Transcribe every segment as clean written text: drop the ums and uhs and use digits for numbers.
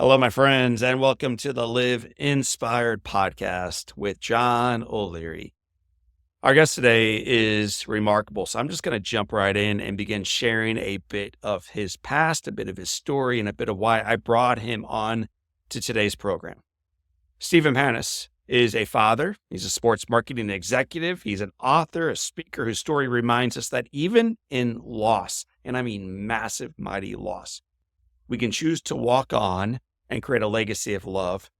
Hello, my friends, and welcome to the Live Inspired podcast with John O'Leary. Our guest today is remarkable, so I'm just going to jump right in and begin sharing a bit of his past, a bit of his story, and a bit of why I brought him on to today's program. Stephen Panus is a father. He's a sports marketing executive. He's an author, a speaker whose story reminds us that even in loss, and I mean massive, mighty loss, we can choose to walk on and create a legacy of love.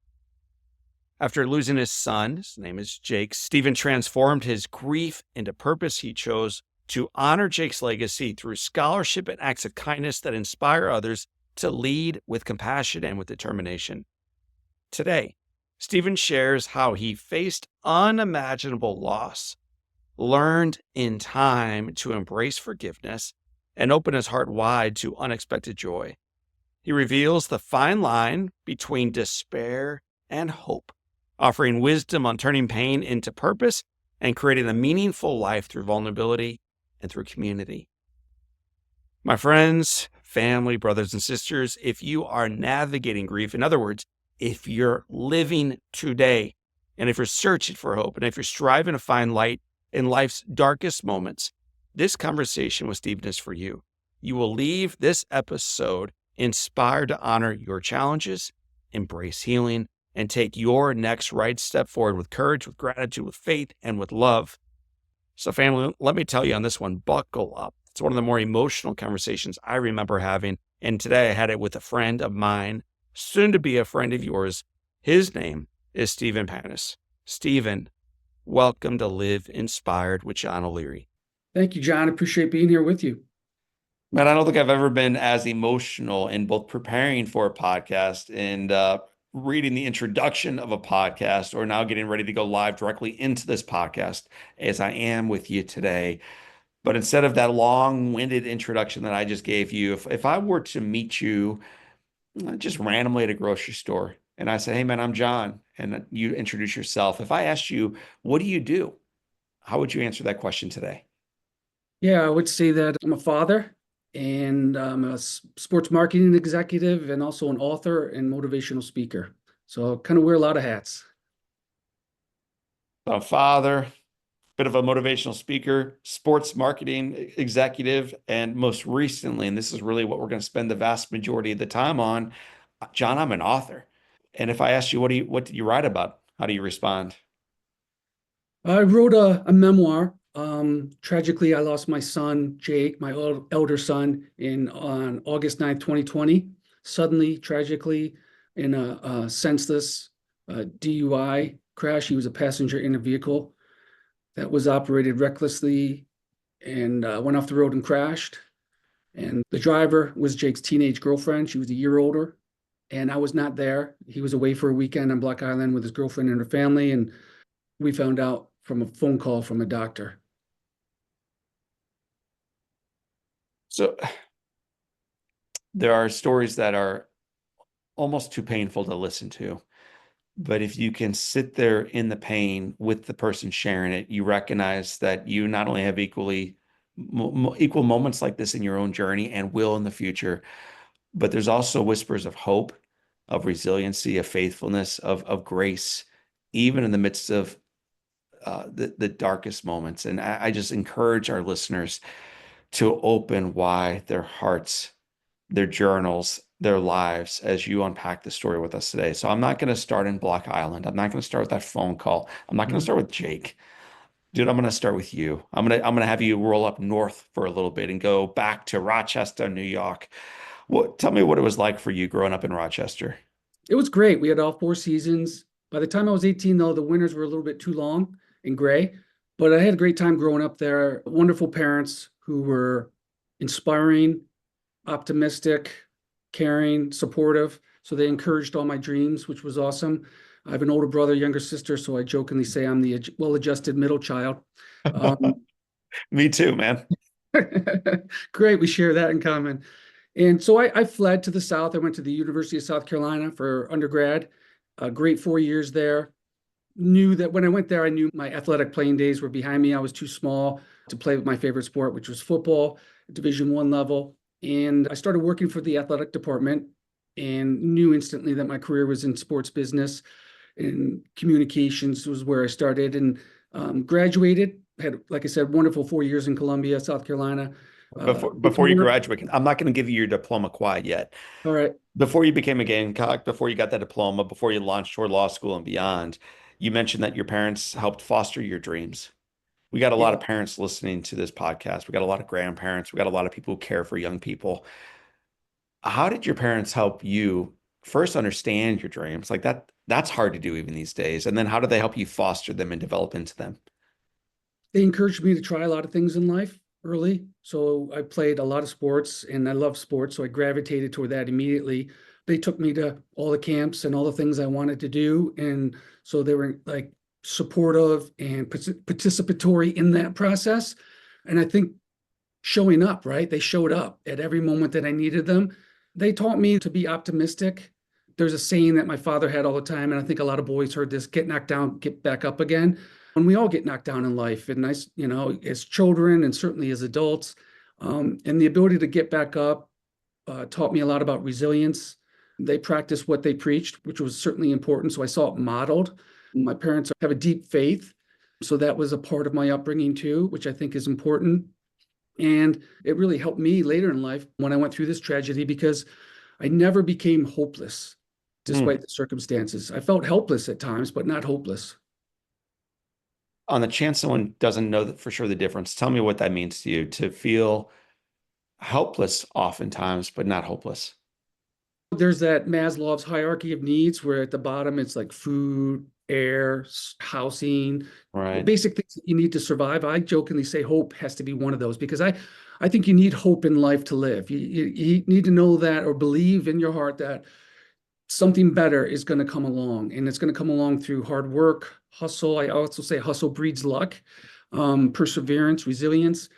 After losing his son, his name is Jake, Stephen transformed his grief into purpose. He chose to honor Jake's legacy through scholarship and acts of kindness that inspire others to lead with compassion and with determination. Today, Stephen shares how he faced unimaginable loss, learned in time to embrace forgiveness, and open his heart wide to unexpected joy. He reveals the fine line between despair and hope, offering wisdom on turning pain into purpose and creating a meaningful life through vulnerability and through community. My friends, family, brothers, and sisters, if you are navigating grief, in other words, if you're living today, and if you're searching for hope, and if you're striving to find light in life's darkest moments, this conversation with Stephen is for you. You will leave this episode inspired to honor your challenges, embrace healing, and take your next right step forward with courage, with gratitude, with faith, and with love. So family, let me tell you on this one, buckle up. It's one of the more emotional conversations I remember having. And today I had it with a friend of mine, soon to be a friend of yours. His name is Stephen Panus. Stephen, welcome to Live Inspired with John O'Leary. Thank you, John. I appreciate being here with you. Man, I don't think I've ever been as emotional in both preparing for a podcast and reading the introduction of a podcast, or now getting ready to go live directly into this podcast as I am with you today. But instead of that long-winded introduction that I just gave you, if I were to meet you just randomly at a grocery store and I said, "Hey, man, I'm John," and you introduce yourself, if I asked you, "What do you do?" How would you answer that question today? Yeah, I would say that I'm a father and I'm a sports marketing executive and also an author and motivational speaker. So I kind of wear a lot of hats. A father, bit of a motivational speaker, sports marketing executive, and most recently, and this is really what we're going to spend the vast majority of the time on, John, I'm an author. And if I asked you, what did you write about? How do you respond? I wrote a memoir. Tragically, I lost my son, Jake, my elder son, on August 9th, 2020. Suddenly, tragically, in a senseless DUI crash. He was a passenger in a vehicle that was operated recklessly and went off the road and crashed. And the driver was Jake's teenage girlfriend. She was a year older, and I was not there. He was away for a weekend on Block Island with his girlfriend and her family, and we found out from a phone call from a doctor. So there are stories that are almost too painful to listen to. But if you can sit there in the pain with the person sharing it, you recognize that you not only have equal moments like this in your own journey and will in the future, but there's also whispers of hope, of resiliency, of faithfulness, of grace, even in the midst of the darkest moments. And I just encourage our listeners to open wide their hearts, their journals, their lives as you unpack the story with us today. So I'm not going to start in Block Island. I'm not going to start with that phone call. I'm not going to start with Jake. Dude, I'm going to start with you. I'm going to have you roll up north for a little bit and go back to Rochester, New York. Tell me what it was like for you growing up in Rochester. It was great. We had all 4 seasons. By the time I was 18, though, the winters were a little bit too long and gray. But I had a great time growing up there. Wonderful parents who were inspiring, optimistic, caring, supportive. So they encouraged all my dreams, which was awesome. I have an older brother, younger sister, so I jokingly say I'm the well-adjusted middle child. Me too, man. Great, we share that in common. And so I fled to the South. I went to the University of South Carolina for undergrad. A great 4 years there. Knew that when I went there, I knew my athletic playing days were behind me. I was too small to play with my favorite sport, which was football, Division I level. And I started working for the athletic department and knew instantly that my career was in sports business, and communications was where I started, and graduated. Had, like I said, wonderful 4 years in Columbia, South Carolina. Before you graduate, I'm not going to give you your diploma quite yet. All right. Before you became a Gamecock, before you got that diploma, before you launched toward law school and beyond, you mentioned that your parents helped foster your dreams. We got a lot Yeah. of parents listening to this podcast. We got a lot of grandparents. We got a lot of people who care for young people. How did your parents help you first understand your dreams? Like that's hard to do even these days. And then how do they help you foster them and develop into them? They encouraged me to try a lot of things in life early. So I played a lot of sports and I love sports. So I gravitated toward that immediately. They took me to all the camps and all the things I wanted to do. And so they were like supportive and participatory in that process. And I think showing up, right? They showed up at every moment that I needed them. They taught me to be optimistic. There's a saying that my father had all the time, and I think a lot of boys heard this: get knocked down, get back up again. And we all get knocked down in life, and as children and certainly as adults. And the ability to get back up taught me a lot about resilience. They practiced what they preached, which was certainly important. So I saw it modeled. My parents have a deep faith. So that was a part of my upbringing too, which I think is important. And it really helped me later in life when I went through this tragedy, because I never became hopeless Hmm. despite the circumstances. I felt helpless at times, but not hopeless. On the chance someone doesn't know that for sure the difference, tell me what that means to you to feel helpless oftentimes, but not hopeless. There's that Maslow's hierarchy of needs where at the bottom it's like food, air, housing, Right. basic things that you need to survive. I jokingly say hope has to be one of those, because I think you need hope in life to live. You need to know that, or believe in your heart that something better is going to come along, and it's going to come along through hard work, hustle. I also say hustle breeds luck, perseverance, resilience.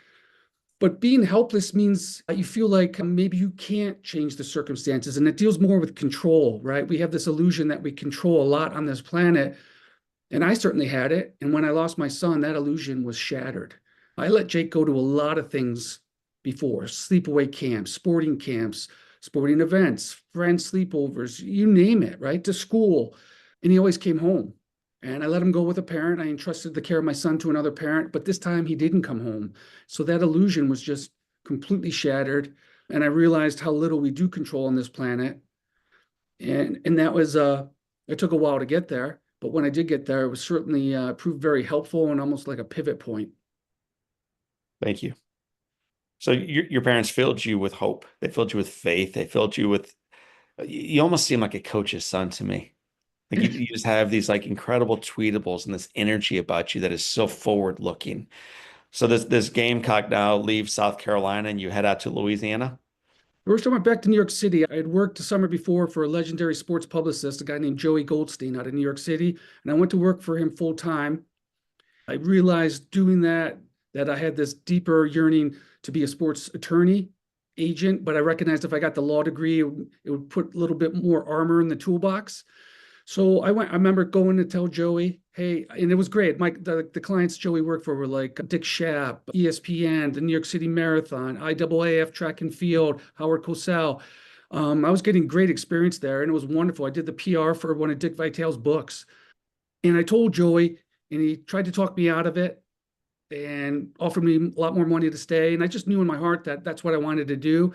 But being helpless means you feel like maybe you can't change the circumstances, and it deals more with control, right? We have this illusion that we control a lot on this planet, and I certainly had it. And when I lost my son, that illusion was shattered. I let Jake go to a lot of things before: sleepaway camps, sporting events, friend sleepovers, you name it, right? To school. And he always came home. And I let him go with a parent. I entrusted the care of my son to another parent, but this time he didn't come home. So that illusion was just completely shattered. And I realized how little we do control on this planet. And that was it took a while to get there, but when I did get there, it was certainly proved very helpful and almost like a pivot point. Thank you. So your parents filled you with hope. They filled you with faith. They filled you with, you almost seem like a coach's son to me. Like you just have these like incredible tweetables and this energy about you that is so forward looking. So this Gamecock now leaves South Carolina and you head out to Louisiana. First, I went back to New York City. I had worked the summer before for a legendary sports publicist, a guy named Joey Goldstein out of New York City, and I went to work for him full time. I realized doing that I had this deeper yearning to be a sports attorney, agent, but I recognized if I got the law degree, it would put a little bit more armor in the toolbox. So I remember going to tell Joey, hey, and it was great. The clients Joey worked for were like Dick Schaap, ESPN, the New York City Marathon, IAAF Track and Field, Howard Cosell. I was getting great experience there, and it was wonderful. I did the PR for one of Dick Vitale's books. And I told Joey, and he tried to talk me out of it and offered me a lot more money to stay. And I just knew in my heart that that's what I wanted to do,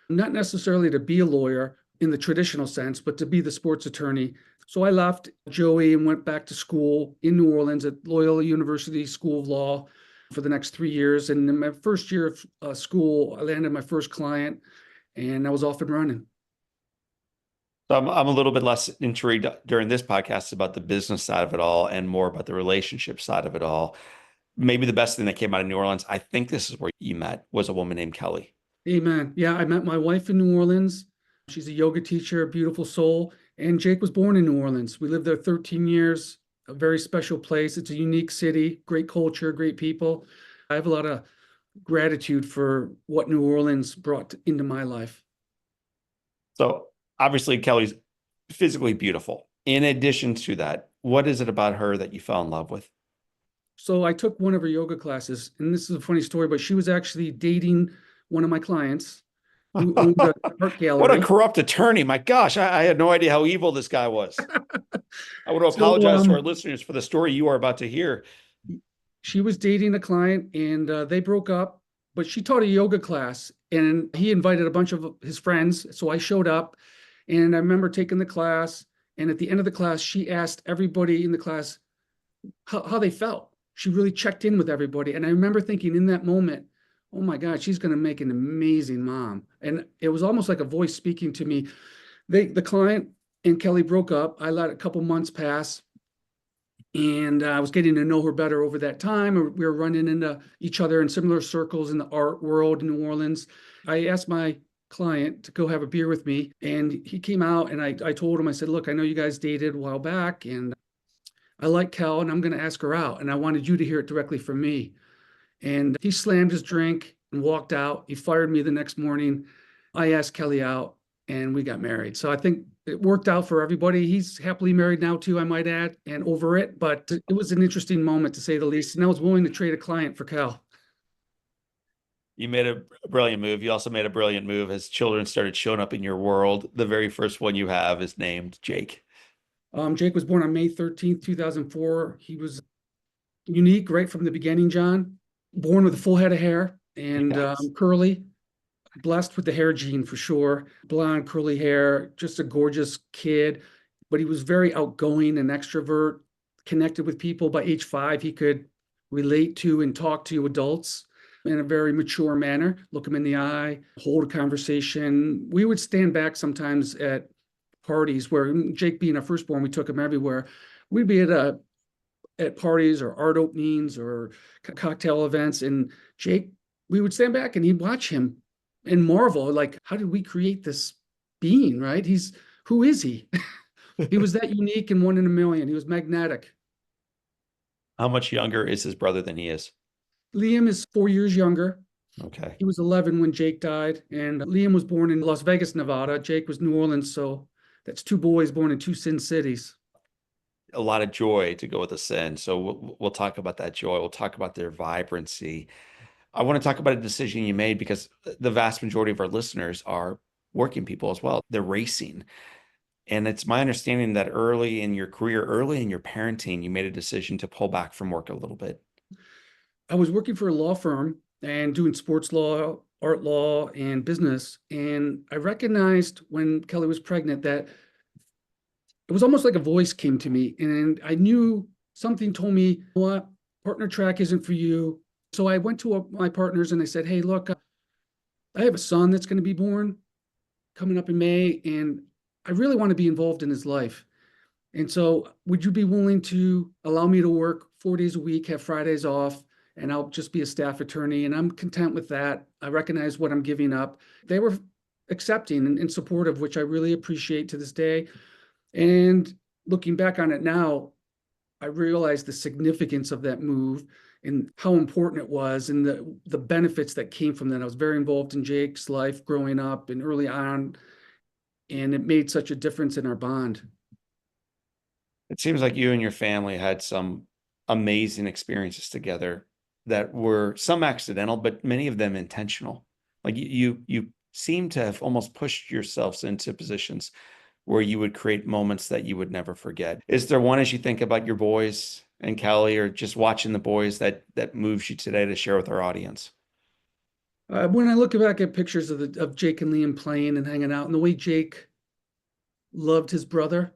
not necessarily to be a lawyer in the traditional sense, but to be the sports attorney. So I left Joey and went back to school in New Orleans at Loyola University School of Law for the next 3 years. And in my first year of school, I landed my first client, and I was off and running. So I'm a little bit less intrigued during this podcast about the business side of it all and more about the relationship side of it all. Maybe the best thing that came out of New Orleans, I think this is where you met, was a woman named Kelly. Amen. Yeah, I met my wife in New Orleans. She's a yoga teacher, a beautiful soul. And Jake was born in New Orleans. We lived there 13 years, a very special place. It's a unique city, great culture, great people. I have a lot of gratitude for what New Orleans brought into my life. So obviously Kelly's physically beautiful. In addition to that, what is it about her that you fell in love with? So I took one of her yoga classes, and this is a funny story, but she was actually dating one of my clients. who owned a art What a gallery. corrupt attorney. My gosh, I had no idea how evil this guy was. I want to So apologize to our listeners for the story you are about to hear. she was dating a client and they broke up, but she taught a yoga class and he invited a bunch of his friends. So I showed up and I remember taking the class. And at the end of the class, she asked everybody in the class how they felt. She really checked in with everybody. And I remember thinking in that moment, oh my God, she's going to make an amazing mom. And it was almost like a voice speaking to me. The client and Kelly broke up. I let a couple months pass. And I was getting to know her better over that time. We were running into each other in similar circles in the art world in New Orleans. I asked my client to go have a beer with me, and he came out, and I told him, I said, look, I know you guys dated a while back, and I like Kel, and I'm going to ask her out. And I wanted you to hear it directly from me. And he slammed his drink and walked out. He fired me the next morning. I asked Kelly out and we got married. So I think it worked out for everybody. He's happily married now too, I might add, and over it. But it was an interesting moment to say the least. And I was willing to trade a client for Cal. You made a brilliant move. You also made a brilliant move as children started showing up in your world. The very first one you have is named Jake. Jake was born on May 13th, 2004. He was unique right from the beginning, John. Born with a full head of hair and Yes. curly, blessed with the hair gene for sure. Blonde, curly hair, just a gorgeous kid. But he was very outgoing and extrovert, connected with people. By age 5, he could relate to and talk to adults in a very mature manner, look him in the eye, hold a conversation. We would stand back sometimes at parties where Jake being our firstborn, we took him everywhere. We'd be at parties or art openings or cocktail events, and Jake, we would stand back and he'd watch him and marvel, like, how did we create this being, right? Who is he? He was that unique and one in a million. He was magnetic. How much younger is his brother than he is? Liam is 4 years younger. Okay. He was 11 when Jake died, and Liam was born in Las Vegas, Nevada. Jake was New Orleans, so that's two boys born in two sin cities. A lot of joy to go with the sin. So we'll talk about that joy. We'll talk about their vibrancy. I want to talk about a decision you made because the vast majority of our listeners are working people as well. They're racing. And it's my understanding that early in your career, early in your parenting, you made a decision to pull back from work a little bit. I was working for a law firm and doing sports law, art law, and business. And I recognized when Kelly was pregnant that it was almost like a voice came to me. And I knew something told me, you know what, partner track isn't for you. So I went to my partners and I said, hey, look, I have a son that's going to be born coming up in May, and I really want to be involved in his life. And so, would you be willing to allow me to work 4 days a week, have Fridays off, and I'll just be a staff attorney? And I'm content with that. I recognize what I'm giving up. They were accepting and supportive, which I really appreciate to this day. And looking back on it now, I realized the significance of that move and how important it was and the benefits that came from that. I was very involved in Jake's life growing up and early on, and it made such a difference in our bond. It seems like you and your family had some amazing experiences together that were some accidental, but many of them intentional. Like you seem to have almost pushed yourselves into positions where you would create moments that you would never forget. Is there one as you think about your boys and Kelly, or just watching the boys that moves you today to share with our audience? When I look back at pictures of Jake and Liam playing and hanging out, and the way Jake loved his brother,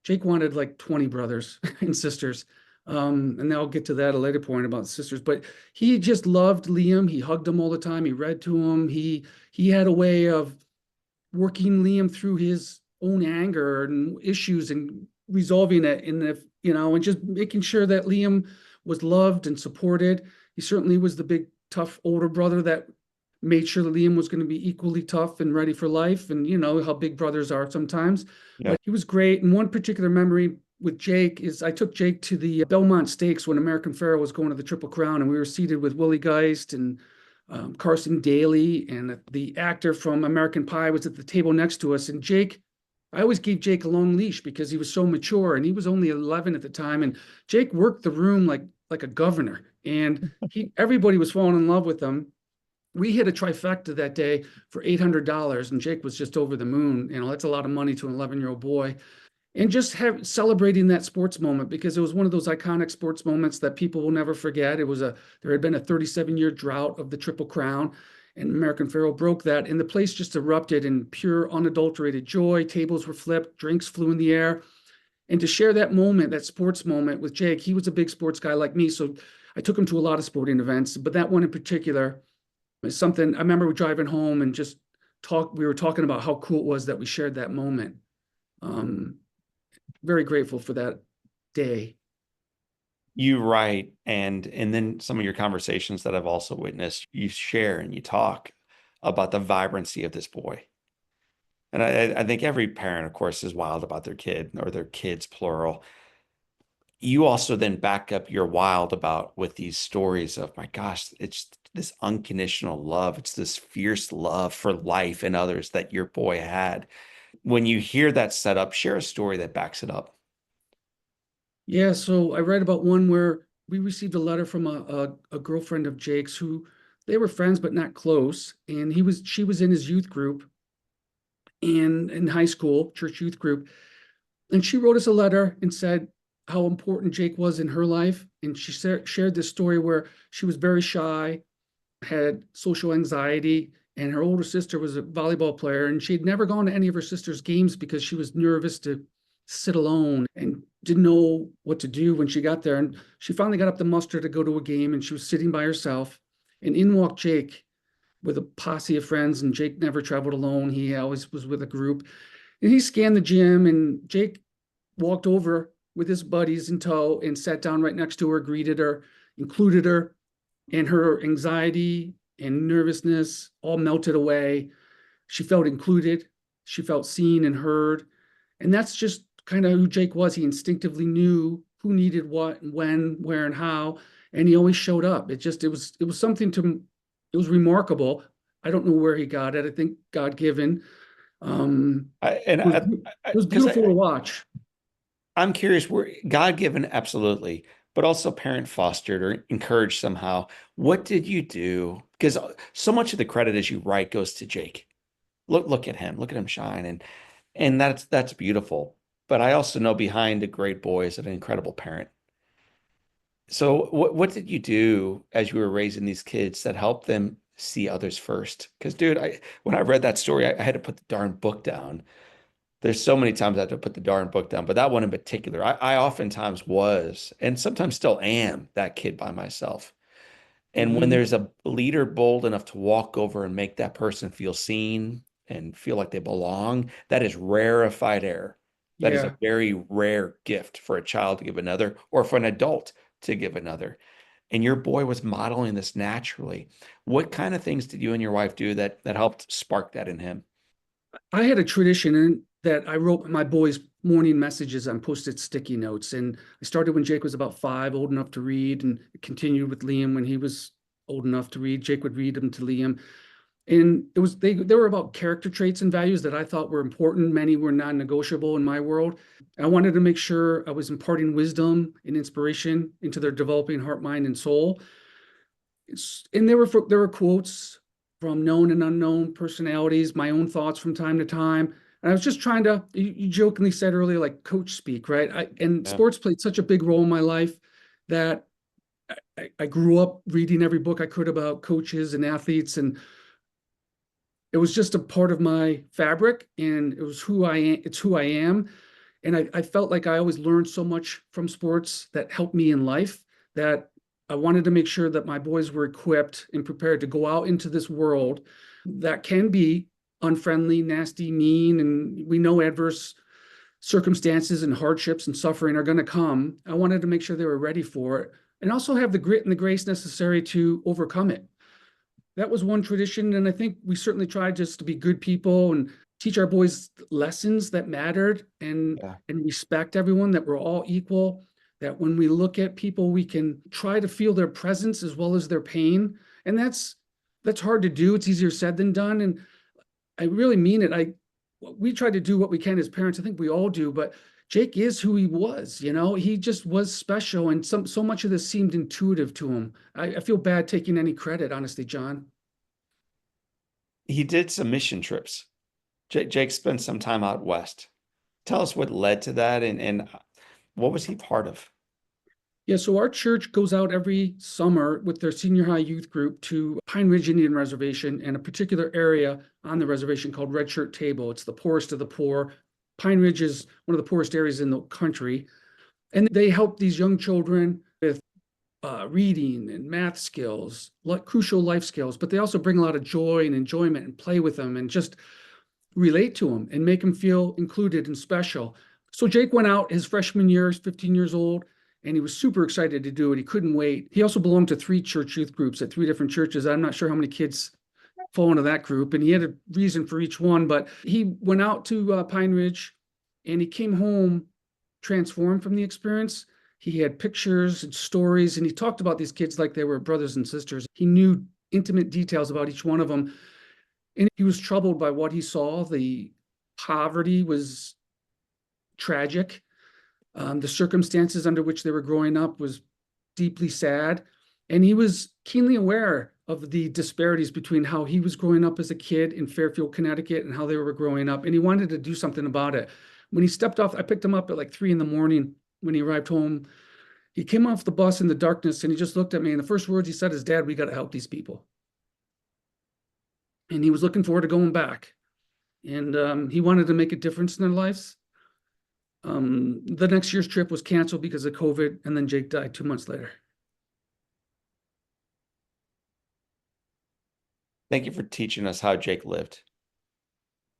Jake wanted like 20 brothers and sisters. And I'll get to that at a later point about sisters, but he just loved Liam. He hugged him all the time. He read to him. He had a way of working Liam through his own anger and issues and resolving it and just making sure that Liam was loved and supported. He certainly was the big tough older brother that made sure that Liam was going to be equally tough and ready for life, and you know how big brothers are sometimes. Yeah. But he was great. And one particular memory with Jake is I took Jake to the Belmont Stakes when American Pharoah was going to the Triple Crown, and we were seated with Willie Geist and Carson Daly, and the actor from American Pie was at the table next to us. And Jake, I always gave Jake a long leash because he was so mature, and he was only 11 at the time. And Jake worked the room like a governor, and everybody was falling in love with him. We hit a trifecta that day for $800, and Jake was just over the moon. That's a lot of money to an 11-year-old boy. And just celebrating that sports moment, because it was one of those iconic sports moments that people will never forget. There had been a 37-year drought of the Triple Crown, and American Pharoah broke that, and the place just erupted in pure, unadulterated joy. Tables were flipped, drinks flew in the air. And to share that moment, that sports moment with Jake, he was a big sports guy like me, so I took him to a lot of sporting events, but that one in particular was something. I remember driving home and we were talking about how cool it was that we shared that moment. Very grateful for that day. You write, and then some of your conversations that I've also witnessed, you share and you talk about the vibrancy of this boy. And I think every parent, of course, is wild about their kid or their kids, plural. You also then back up your wild about with these stories of, my gosh, it's this unconditional love. It's this fierce love for life and others that your boy had. When you hear that set up, share a story that backs it up. Yeah, so I read about one where we received a letter from a girlfriend of Jake's, who they were friends but not close, and she was in his youth group and in high school, church youth group, and she wrote us a letter and said how important Jake was in her life. And she shared this story where she was very shy, had social anxiety, and her older sister was a volleyball player, and she'd never gone to any of her sister's games because she was nervous to sit alone and didn't know what to do when she got there. And she finally got up the muster to go to a game, and she was sitting by herself, and in walked Jake with a posse of friends. And Jake never traveled alone. He always was with a group. And he scanned the gym, and Jake walked over with his buddies in tow and sat down right next to her, greeted her, included her, and her anxiety and nervousness all melted away. She felt included. She felt seen and heard. And that's just kind of who Jake was. He instinctively knew who needed what, when, where, and how, and he always showed up. It was something it was remarkable. I don't know where he got it. I think God-given. It was Because beautiful to watch. I'm curious, were God given, absolutely, but also parent fostered or encouraged somehow. What did you do? Because so much of the credit, as you write, goes to Jake. Look at him shine, and that's beautiful. But I also know behind a great boy is an incredible parent. So what did you do as you were raising these kids that helped them see others first? Because dude, when I read that story, I had to put the darn book down. There's so many times I have to put the darn book down, but that one in particular, I oftentimes was, and sometimes still am, that kid by myself. And when Mhm. there's a leader bold enough to walk over and make that person feel seen and feel like they belong, that is rarefied air. That is a Yeah. very rare gift for a child to give another, or for an adult to give another. And your boy was modeling this naturally. What kind of things did you and your wife do that helped spark that in him? I had a tradition that I wrote my boys' morning messages on Post-it sticky notes. And I started when Jake was about 5, old enough to read, and it continued with Liam when he was old enough to read. Jake would read them to Liam. And they were about character traits and values that I thought were important. Many were non-negotiable in my world. I wanted to make sure I was imparting wisdom and inspiration into their developing heart, mind, and soul. And there were quotes from known and unknown personalities, my own thoughts from time to time. And I was just trying to, you jokingly said earlier, like coach speak, right? And Yeah. sports played such a big role in my life that I grew up reading every book I could about coaches and athletes, and it was just a part of my fabric, and it was who I am. It's who I am. And I felt like I always learned so much from sports that helped me in life, that I wanted to make sure that my boys were equipped and prepared to go out into this world that can be unfriendly, nasty, mean, and we know adverse circumstances and hardships and suffering are going to come. I wanted to make sure they were ready for it, and also have the grit and the grace necessary to overcome it. That was one tradition. And I think we certainly tried just to be good people and teach our boys lessons that mattered, Yeah. and respect everyone, that we're all equal, that when we look at people, we can try to feel their presence as well as their pain. And that's hard to do. It's easier said than done. And I really mean it. We try to do what we can as parents. I think we all do, but Jake is who he was. He just was special, and so much of this seemed intuitive to him. I feel bad taking any credit, honestly, John. he did some mission trips. Jake spent some time out west. Tell us what led to that and what was he part of? Yeah, so our church goes out every summer with their senior high youth group to Pine Ridge Indian Reservation and a particular area on the reservation called Red Shirt Table. It's the poorest of the poor. Pine Ridge is one of the poorest areas in the country. And they help these young children with reading and math skills, crucial life skills, but they also bring a lot of joy and enjoyment and play with them and just relate to them and make them feel included and special. So Jake went out his freshman year, he's 15 years old, and he was super excited to do it. He couldn't wait. He also belonged to 3 church youth groups at 3 different churches. I'm not sure how many kids fall into that group, and he had a reason for each one, but he went out to Pine Ridge and he came home transformed from the experience. He had pictures and stories, and he talked about these kids like they were brothers and sisters. He knew intimate details about each one of them. And he was troubled by what he saw. The poverty was tragic. The circumstances under which they were growing up was deeply sad. And he was keenly aware of the disparities between how he was growing up as a kid in Fairfield, Connecticut, and how they were growing up. And he wanted to do something about it. When he stepped off, I picked him up at like 3 a.m. when he arrived home. He came off the bus in the darkness and he just looked at me. And the first words he said is, "Dad, we got to help these people." And he was looking forward to going back. And he wanted to make a difference in their lives. The next year's trip was canceled because of COVID, and then Jake died 2 months later. Thank you for teaching us how Jake lived.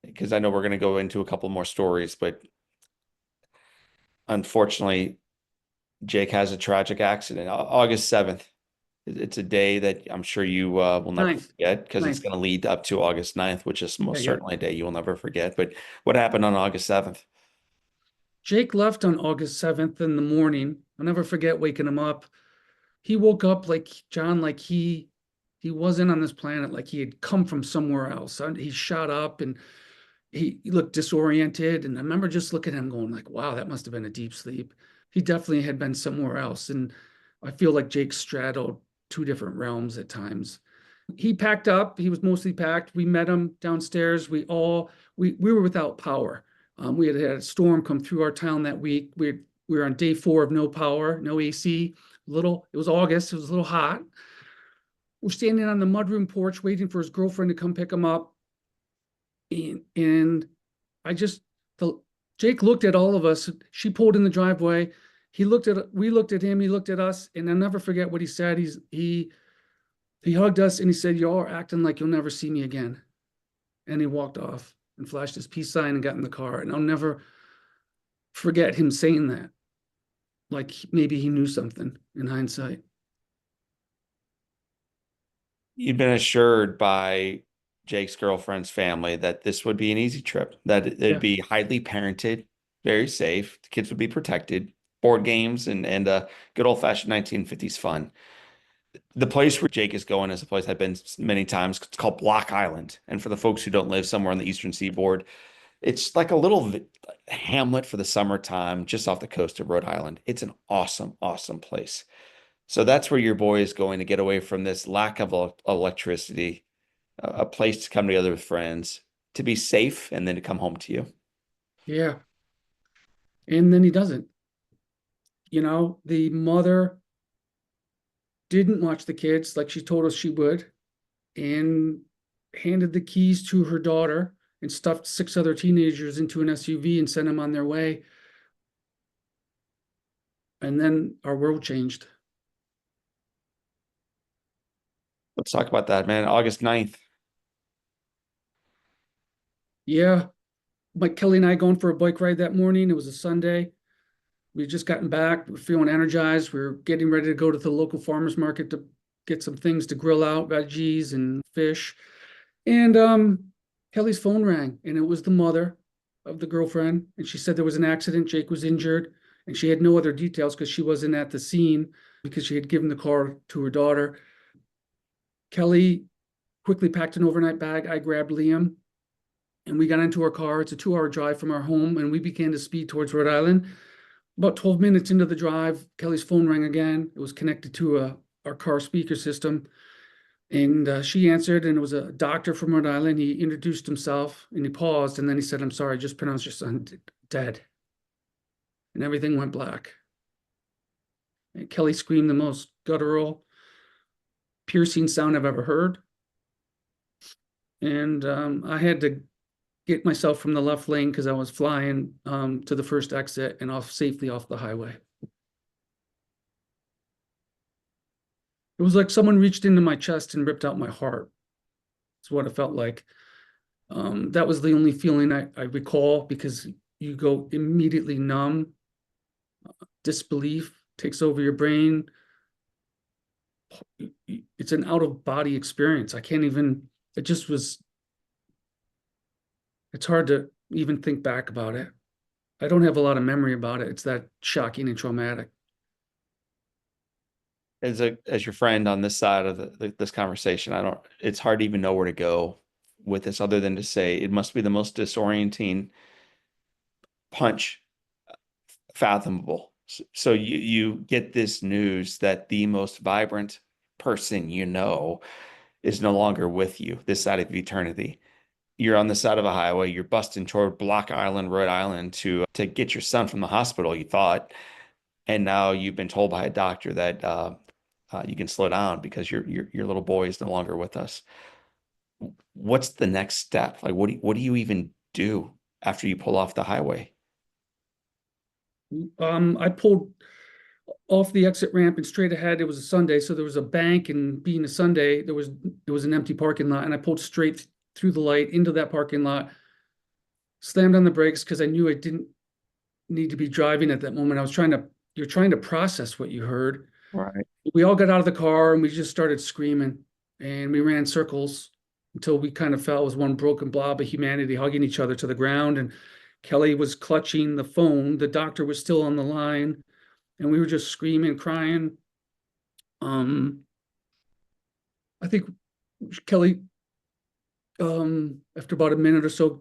Because I know we're going to go into a couple more stories, but unfortunately, Jake has a tragic accident. August 7th. It's a day that I'm sure you will never 9th. forget because it's 9th. going to lead up to August 9th, which is most Yeah. certainly a day you will never forget. But what happened on August 7th? Jake left on August 7th in the morning. I'll never forget waking him up. He woke up like John, like he wasn't on this planet, like he had come from somewhere else. He shot up and he looked disoriented. And I remember just looking at him going like, wow, that must have been a deep sleep. He definitely had been somewhere else. And I feel like Jake straddled 2 different realms at times. He packed up. He was mostly packed. We met him downstairs. We were without power. We had a storm come through our town that week. We were on day 4 of no power, no AC. It was August. It was a little hot. We're standing on the mudroom porch waiting for his girlfriend to come pick him up. And Jake looked at all of us. She pulled in the driveway. We looked at him, he looked at us, and I'll never forget what he said. He hugged us and he said, "Y'all are acting like you'll never see me again." And he walked off and flashed his peace sign and got in the car. And I'll never forget him saying that. Like maybe he knew something in hindsight. You'd been assured by Jake's girlfriend's family that this would be an easy trip, that it'd Yeah. be highly parented, very safe. The kids would be protected, board games and good old-fashioned 1950s fun. The place where Jake is going is a place I've been many times. It's called Block Island. And for the folks who don't live somewhere on the eastern seaboard, it's like a little hamlet for the summertime just off the coast of Rhode Island. It's an awesome, awesome place. So that's where your boy is going to get away from this lack of electricity, a place to come together with friends, to be safe, and then to come home to you. Yeah. And then he doesn't. The mother didn't watch the kids like she told us she would and handed the keys to her daughter and stuffed 6 other teenagers into an SUV and sent them on their way. And then our world changed. Let's talk about that, man. August 9th. Yeah. Mike Kelly and I going for a bike ride that morning. It was a Sunday. We had just gotten back. We were feeling energized. We were getting ready to go to the local farmer's market to get some things to grill out, veggies and fish. And Kelly's phone rang, and it was the mother of the girlfriend. And she said there was an accident. Jake was injured. And she had no other details because she wasn't at the scene because she had given the car to her daughter. Kelly quickly packed an overnight bag. I grabbed Liam and we got into our car. It's a 2-hour drive from our home, and we began to speed towards Rhode Island. About 12 minutes into the drive, Kelly's phone rang again. It was connected to our car speaker system. And she answered, and it was a doctor from Rhode Island. He introduced himself and he paused, and then he said, "I'm sorry, I just pronounced your son dead." And everything went black. And Kelly screamed the most guttural, piercing sound I've ever heard. And I had to get myself from the left lane because I was flying to the first exit and off safely off the highway. It was like someone reached into my chest and ripped out my heart. It's what it felt like. That was the only feeling I recall, because you go immediately numb. Disbelief takes over your brain. It's an out of body experience. I can't even, it just was, it's hard to even think back about it. I don't have a lot of memory about it. It's that shocking and traumatic. As your friend on this side of this conversation, it's hard to even know where to go with this other than to say it must be the most disorienting punch fathomable. So you get this news that the most vibrant person you know is no longer with you this side of eternity. You're on the side of a highway, you're busting toward Block Island, Rhode Island to get your son from the hospital, you thought, and now you've been told by a doctor that you can slow down because your little boy is no longer with us. What's the next step? Like, what do you even do after you pull off the highway? I pulled off the exit ramp and straight ahead. It was a Sunday, so there was a bank, and being a Sunday, it was an empty parking lot, and I pulled straight through the light into that parking lot, slammed on the brakes because I knew I didn't need to be driving at that moment. You're trying to process what you heard. Right. We all got out of the car and we just started screaming, and we ran circles until we kind of fell as one broken blob of humanity, hugging each other to the ground. And Kelly was clutching the phone. The doctor was still on the line, and we were just screaming, crying. I think Kelly, after about a minute or so,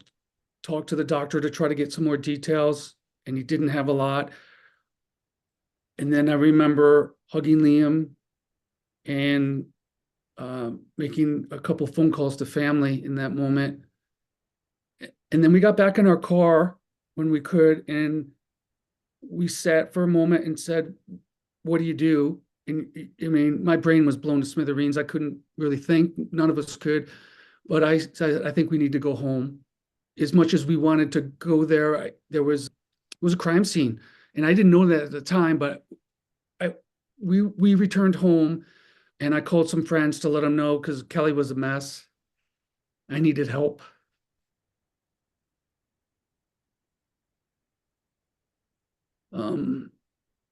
talked to the doctor to try to get some more details, and he didn't have a lot. And then I remember hugging Liam and making a couple phone calls to family in that moment. And then we got back in our car when we could, and we sat for a moment and said, "What do you do?" And I mean, my brain was blown to smithereens. I couldn't really think. None of us could. But I said, "I think we need to go home." As much as we wanted to go there, it was a crime scene, and I didn't know that at the time. But we returned home, and I called some friends to let them know because Kelly was a mess. I needed help. Um,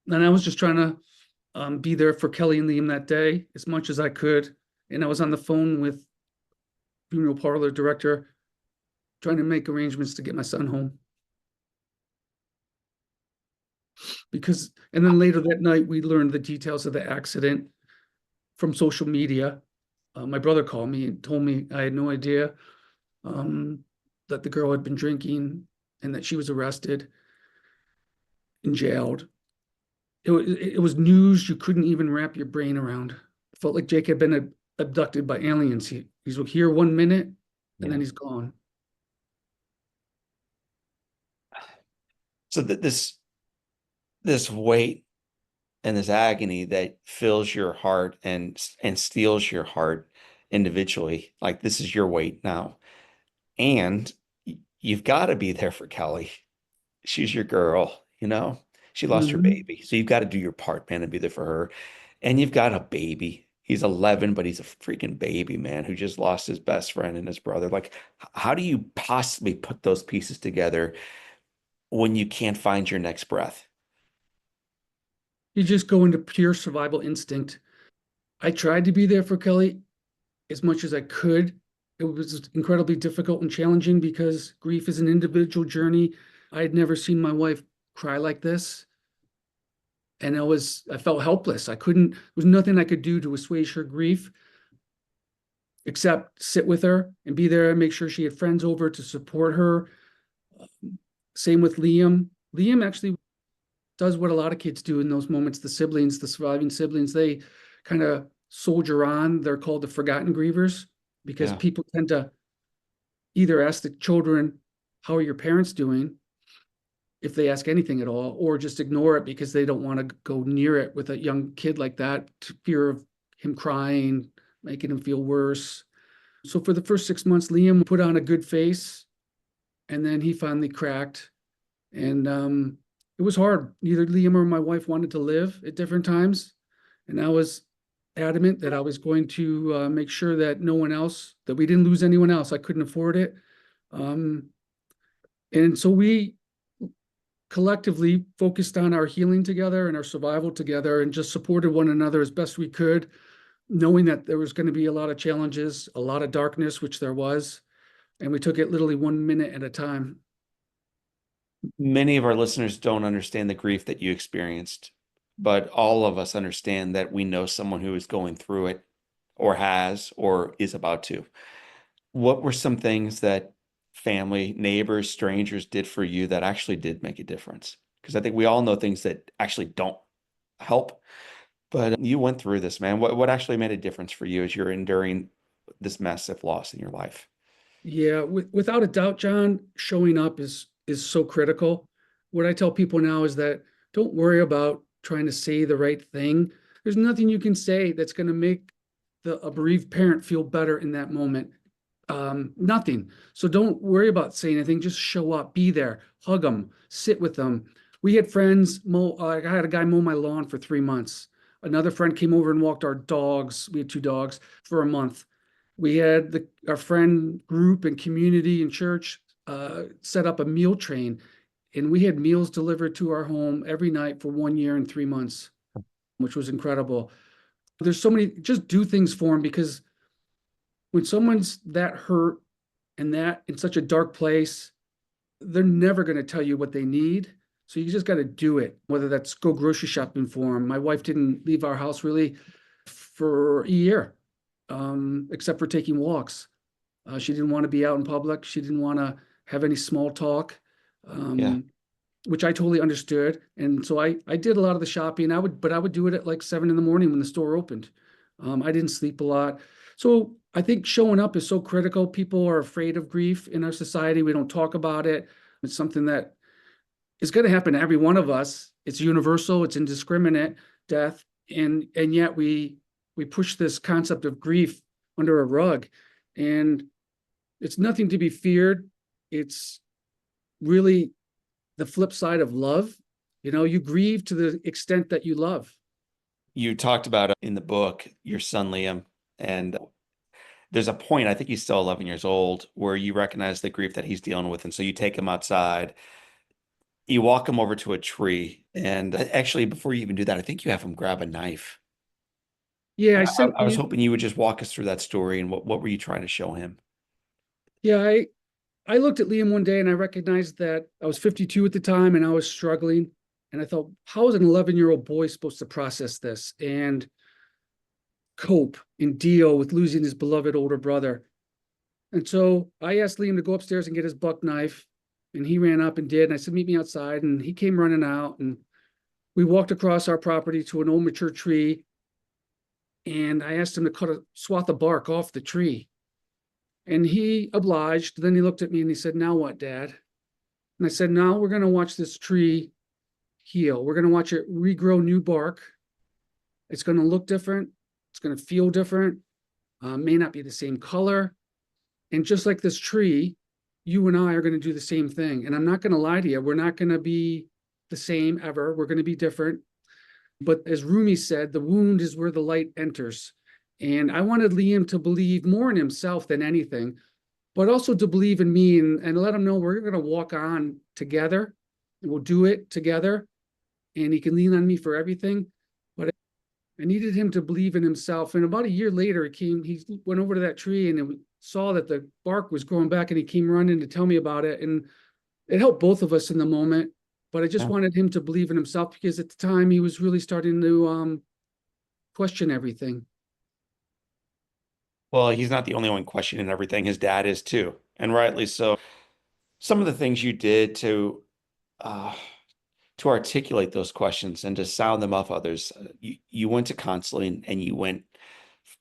and I was just trying to be there for Kelly and Liam that day as much as I could. And I was on the phone with funeral parlor director trying to make arrangements to get my son home. And then later that night, we learned the details of the accident from social media. My brother called me and told me I had no idea that the girl had been drinking and that she was arrested and jailed. It was news you couldn't even wrap your brain around. It felt like Jake had been abducted by aliens. He's here 1 minute and then Yeah. he's gone. So that this weight and this agony that fills your heart and steals your heart individually, like this is your weight now. And you've got to be there for Kelly. She's your girl, you know? She lost her Mhm. baby. So you've got to do your part, man, and be there for her. And you've got a baby. He's 11, but he's a freaking baby, man, who just lost his best friend and his brother. Like, how do you possibly put those pieces together when you can't find your next breath? You just go into pure survival instinct. I tried to be there for Kelly as much as I could. It was incredibly difficult and challenging because grief is an individual journey. I had never seen my wife cry like this. And I felt helpless. There was nothing I could do to assuage her grief except sit with her and be there and make sure she had friends over to support her. Same with Liam. Liam actually does what a lot of kids do in those moments. The surviving siblings, they kind of soldier on. They're called the forgotten grievers because Yeah. people tend to either ask the children, how are your parents doing? If they ask anything at all, or just ignore it because they don't want to go near it with a young kid like that, to fear of him crying, making him feel worse. So for the first 6 months, Liam put on a good face, and then he finally cracked. And it was hard. Neither Liam or my wife wanted to live at different times. And I was adamant that I was going to make sure that no one else, that we didn't lose anyone else. I couldn't afford it. Um, and so we collectively focused on our healing together and our survival together and just supported one another as best we could, knowing that there was going to be a lot of challenges, a lot of darkness, which there was. And we took it literally 1 minute at a time. Many of our listeners don't understand the grief that you experienced, but all of us understand that we know someone who is going through it or has or is about to. What were some things that family, neighbors, strangers did for you that actually did make a difference? Because I think we all know things that actually don't help, but you went through this, man. What actually made a difference for you as you're enduring this massive loss in your life? Yeah, without a doubt, John, showing up is so critical. What I tell people now is that don't worry about trying to say the right thing. There's nothing you can say that's going to make a bereaved parent feel better in that moment. Nothing. So don't worry about saying anything. Just show up, be there, hug them, sit with them. We had friends mow. I had a guy mow my lawn for 3 months. Another friend came over and walked our dogs. We had two dogs for a month. We had our friend group and community and church set up a meal train, and we had meals delivered to our home every night for 1 year and 3 months, which was incredible. There's so many, just do things for them, because when someone's that hurt and that in such a dark place, they're never going to tell you what they need. So you just got to do it, whether that's go grocery shopping for them. My wife didn't leave our house really for a year, except for taking walks. She didn't want to be out in public. She didn't want to have any small talk, Yeah. um, which I totally understood. And so I did a lot of the shopping. But I would do it at like 7 in the morning when the store opened. I didn't sleep a lot. So I think showing up is so critical. People are afraid of grief in our society. We don't talk about it. It's something that is going to happen to every one of us. It's universal. It's indiscriminate death, and yet we push this concept of grief under a rug, and it's nothing to be feared. It's really the flip side of love. You grieve to the extent that you love. You talked about in the book your son Liam, and there's a point, I think he's still 11 years old, where you recognize the grief that he's dealing with. And so you take him outside, you walk him over to a tree. And actually, before you even do that, I think you have him grab a knife. Yeah, And I I, sent I was Liam. hoping you would just walk us through that story and what were you trying to show him? Yeah, I looked at Liam one day and I recognized that I was 52 at the time and I was struggling. And I thought, how is an 11-year-old boy supposed to process this and cope and deal with losing his beloved older brother? And so I asked Liam to go upstairs and get his buck knife. And he ran up and did. And I said, meet me outside. And he came running out. And we walked across our property to an old mature tree. And I asked him to cut a swath of bark off the tree. And he obliged. Then he looked at me and he said, now what, Dad? And I said, now we're going to watch this tree heal. We're going to watch it regrow new bark. It's going to look different. It's going to feel different. May not be the same color. And just like this tree, you and I are going to do the same thing. And I'm not going to lie to you. We're not going to be the same ever. We're going to be different. But as Rumi said, the wound is where the light enters. And I wanted Liam to believe more in himself than anything, but also to believe in me and let him know we're going to walk on together and we'll do it together. And he can lean on me for everything. But I needed him to believe in himself. And about a year later, he went over to that tree and it saw that the bark was growing back and he came running to tell me about it. And it helped both of us in the moment. But I just Yeah. wanted him to believe in himself because at the time he was really starting to question everything. Well, he's not the only one questioning everything. His dad is too, and rightly so. Some of the things you did uh, to articulate those questions and to sound them off others. You went to counseling and you went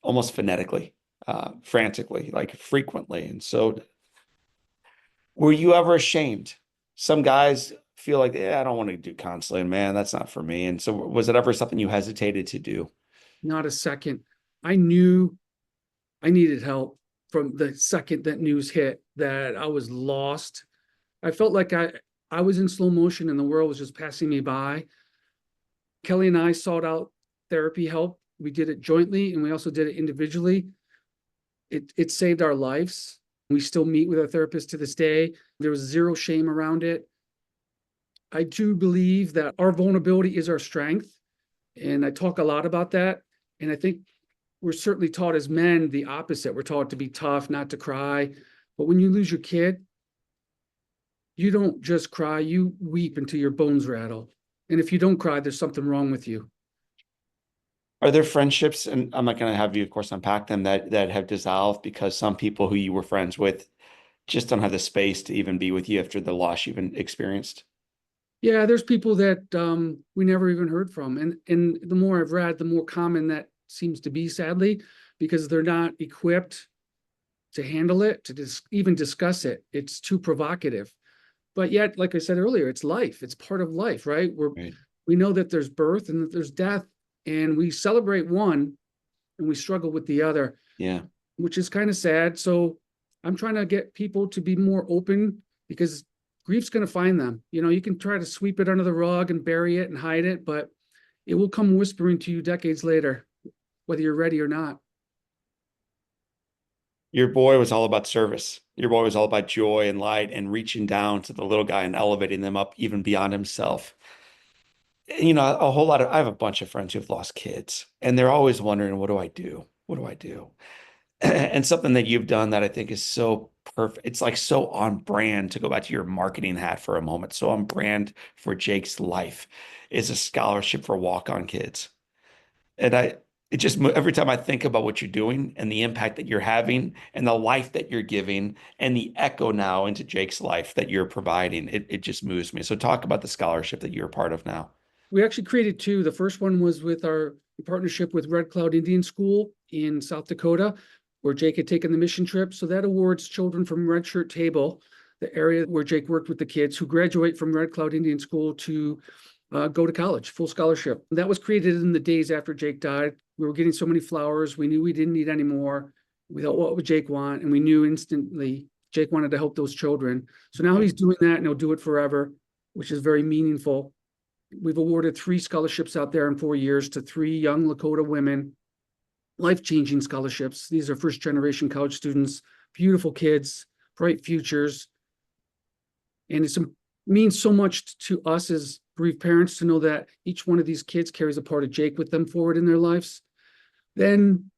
almost phonetically, frantically, like frequently. And so, were you ever ashamed? Some guys feel like, yeah, I don't want to do counseling, man. That's not for me. And so, was it ever something you hesitated to do? Not a second. I knew I needed help from the second that news hit, that I was lost. I felt like I was in slow motion and the world was just passing me by. Kelly and I sought out therapy help. We did it jointly and we also did it individually. It saved our lives. We still meet with our therapist to this day. There was zero shame around it. I do believe that our vulnerability is our strength. And I talk a lot about that. And I think we're certainly taught as men the opposite. We're taught to be tough, not to cry. But when you lose your kid, you don't just cry, you weep until your bones rattle. And if you don't cry, there's something wrong with you. Are there friendships, and I'm not going to have you, of course, unpack them that have dissolved because some people who you were friends with just don't have the space to even be with you after the loss you've experienced? Yeah, there's people that we never even heard from. And the more I've read, the more common that seems to be, sadly, because they're not equipped to handle it, to even discuss it. It's too provocative. But yet, like I said earlier, it's life. It's part of life, right? Right. We know that there's birth and that there's death, and we celebrate one and we struggle with the other, Yeah. which is kind of sad. So I'm trying to get people to be more open, because grief's going to find them. You can try to sweep it under the rug and bury it and hide it, but it will come whispering to you decades later, whether you're ready or not. Your boy was all about service. Your boy was all about joy and light and reaching down to the little guy and elevating them up even beyond himself. A whole lot of, I have a bunch of friends who've lost kids and they're always wondering, what do I do? What do I do? And something that you've done that I think is so perfect. It's like so on brand, to go back to your marketing hat for a moment. So on brand for Jake's life is a scholarship for walk-on kids. And it just, every time I think about what you're doing and the impact that you're having and the life that you're giving and the echo now into Jake's life that you're providing, it just moves me. So talk about the scholarship that you're a part of now. We actually created two. The first one was with our partnership with Red Cloud Indian School in South Dakota, where Jake had taken the mission trip. So that awards children from Red Shirt Table, the area where Jake worked with the kids who graduate from Red Cloud Indian School, to go to college, full scholarship. That was created in the days after Jake died. We were getting so many flowers. We knew we didn't need any more. We thought, what would Jake want? And we knew instantly Jake wanted to help those children. So now he's doing that and he'll do it forever, which is very meaningful. We've awarded 3 scholarships out there in 4 years to 3 young Lakota women, life-changing scholarships. These are first-generation college students, beautiful kids, bright futures. And it means so much to us as bereaved parents to know that each one of these kids carries a part of Jake with them forward in their lives. Then